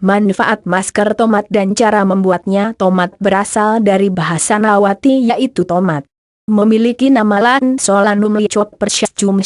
Manfaat masker tomat dan cara membuatnya. Tomat berasal dari bahasa Nawati yaitu tomat. Memiliki nama lain Solanum lycopersicum.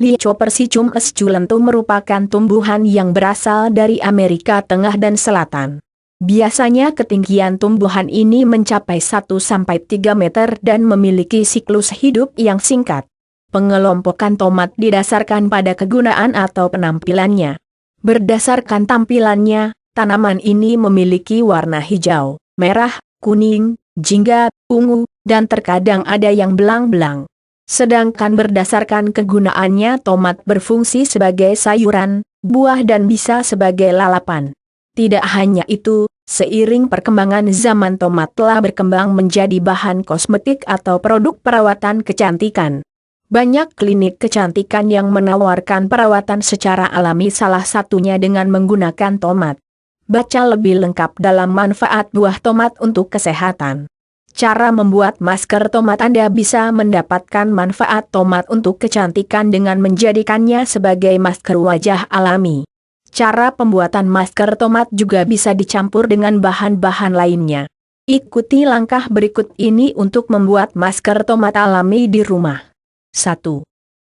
Lycopersicum esculentum merupakan tumbuhan yang berasal dari Amerika Tengah dan Selatan. Biasanya ketinggian tumbuhan ini mencapai 1-3 meter dan memiliki siklus hidup yang singkat. Pengelompokan tomat didasarkan pada kegunaan atau penampilannya. Berdasarkan tampilannya, tanaman ini memiliki warna hijau, merah, kuning, jingga, ungu, dan terkadang ada yang belang-belang. Sedangkan berdasarkan kegunaannya tomat berfungsi sebagai sayuran, buah dan bisa sebagai lalapan. Tidak hanya itu, seiring perkembangan zaman tomat telah berkembang menjadi bahan kosmetik atau produk perawatan kecantikan. Banyak klinik kecantikan yang menawarkan perawatan secara alami salah satunya dengan menggunakan tomat. Baca lebih lengkap dalam manfaat buah tomat untuk kesehatan. Cara membuat masker tomat. Anda bisa mendapatkan manfaat tomat untuk kecantikan dengan menjadikannya sebagai masker wajah alami. Cara pembuatan masker tomat juga bisa dicampur dengan bahan-bahan lainnya. Ikuti langkah berikut ini untuk membuat masker tomat alami di rumah. 1.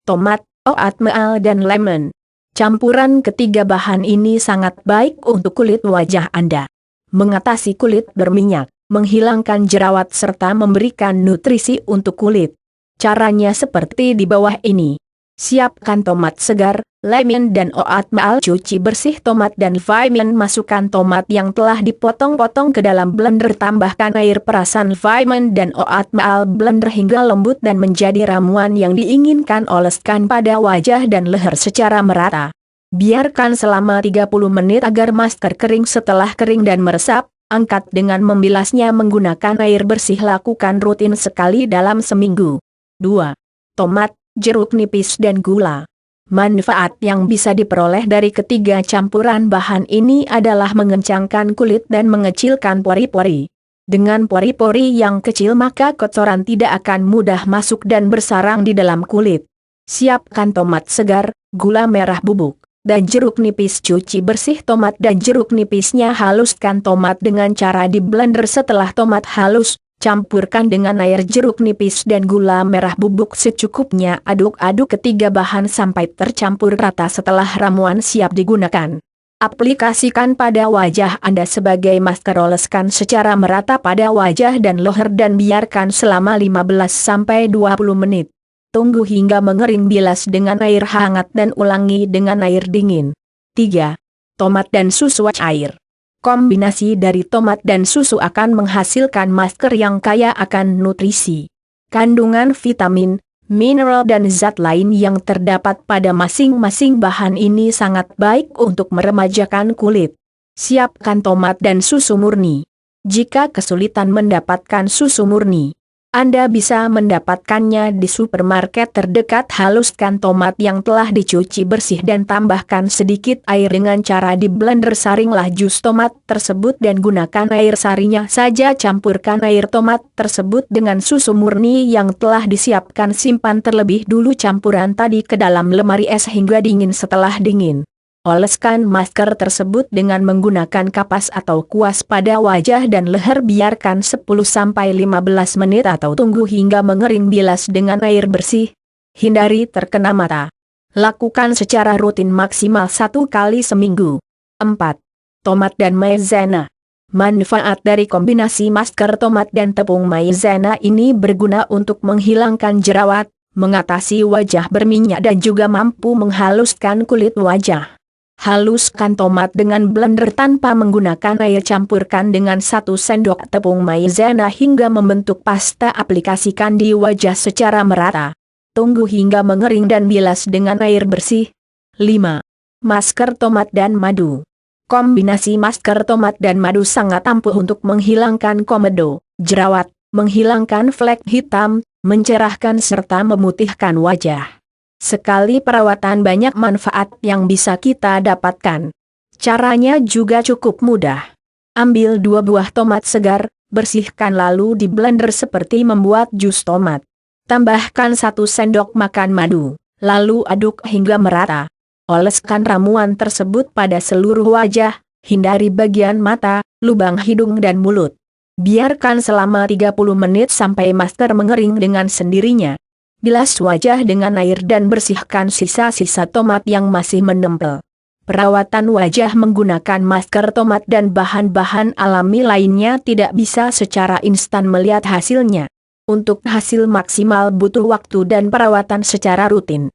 Tomat, oatmeal dan lemon. Campuran ketiga bahan ini sangat baik untuk kulit wajah Anda. Mengatasi kulit berminyak, menghilangkan jerawat serta memberikan nutrisi untuk kulit. Caranya seperti di bawah ini. Siapkan tomat segar, lemon dan oatmeal. Cuci bersih tomat dan lemon. Masukkan tomat yang telah dipotong-potong ke dalam blender. Tambahkan air perasan lemon dan oatmeal. Blender hingga lembut dan menjadi ramuan yang diinginkan. Oleskan pada wajah dan leher secara merata. Biarkan selama 30 menit agar masker kering. Setelah kering dan meresap, angkat dengan membilasnya menggunakan air bersih. Lakukan rutin sekali dalam seminggu. 2. Tomat, jeruk nipis dan gula. Manfaat yang bisa diperoleh dari ketiga campuran bahan ini adalah mengencangkan kulit dan mengecilkan pori-pori. Dengan pori-pori yang kecil maka kotoran tidak akan mudah masuk dan bersarang di dalam kulit. Siapkan tomat segar, gula merah bubuk, dan jeruk nipis. Cuci bersih tomat dan jeruk nipisnya. Haluskan tomat dengan cara di blender. Setelah tomat halus, campurkan dengan air jeruk nipis dan gula merah bubuk secukupnya. Aduk-aduk ketiga bahan sampai tercampur rata. Setelah ramuan siap digunakan, aplikasikan pada wajah Anda sebagai masker. Oleskan secara merata pada wajah dan leher dan biarkan selama 15-20 menit. Tunggu hingga mengering. Bilas dengan air hangat dan ulangi dengan air dingin. 3. Tomat dan susu cair. Kombinasi dari tomat dan susu akan menghasilkan masker yang kaya akan nutrisi. Kandungan vitamin, mineral dan zat lain yang terdapat pada masing-masing bahan ini sangat baik untuk meremajakan kulit. Siapkan tomat dan susu murni. Jika kesulitan mendapatkan susu murni, Anda bisa mendapatkannya di supermarket terdekat. Haluskan tomat yang telah dicuci bersih dan tambahkan sedikit air dengan cara di blender. Saringlah jus tomat tersebut dan gunakan air sarinya saja. Campurkan air tomat tersebut dengan susu murni yang telah disiapkan. Simpan terlebih dulu campuran tadi ke dalam lemari es hingga dingin. Setelah dingin, oleskan masker tersebut dengan menggunakan kapas atau kuas pada wajah dan leher. Biarkan 10-15 menit atau tunggu hingga mengering. Bilas dengan air bersih. Hindari terkena mata. Lakukan secara rutin maksimal 1 kali seminggu. 4. Tomat dan maizena. Manfaat dari kombinasi masker tomat dan tepung maizena ini berguna untuk menghilangkan jerawat, mengatasi wajah berminyak dan juga mampu menghaluskan kulit wajah. Haluskan tomat dengan blender tanpa menggunakan air. Campurkan dengan 1 sendok tepung maizena hingga membentuk pasta. Aplikasikan di wajah secara merata. Tunggu hingga mengering dan bilas dengan air bersih. 5. Masker tomat dan madu. Kombinasi masker tomat dan madu sangat ampuh untuk menghilangkan komedo, jerawat, menghilangkan flek hitam, mencerahkan serta memutihkan wajah. Sekali perawatan banyak manfaat yang bisa kita dapatkan. Caranya juga cukup mudah. Ambil 2 buah tomat segar, bersihkan lalu di blender seperti membuat jus tomat. Tambahkan 1 sendok makan madu, lalu aduk hingga merata. Oleskan ramuan tersebut pada seluruh wajah, Hindari bagian mata, lubang hidung dan mulut. Biarkan selama 30 menit sampai masker mengering dengan sendirinya. Bilas wajah dengan air dan bersihkan sisa-sisa tomat yang masih menempel. Perawatan wajah menggunakan masker tomat dan bahan-bahan alami lainnya tidak bisa secara instan melihat hasilnya. Untuk hasil maksimal butuh waktu dan perawatan secara rutin.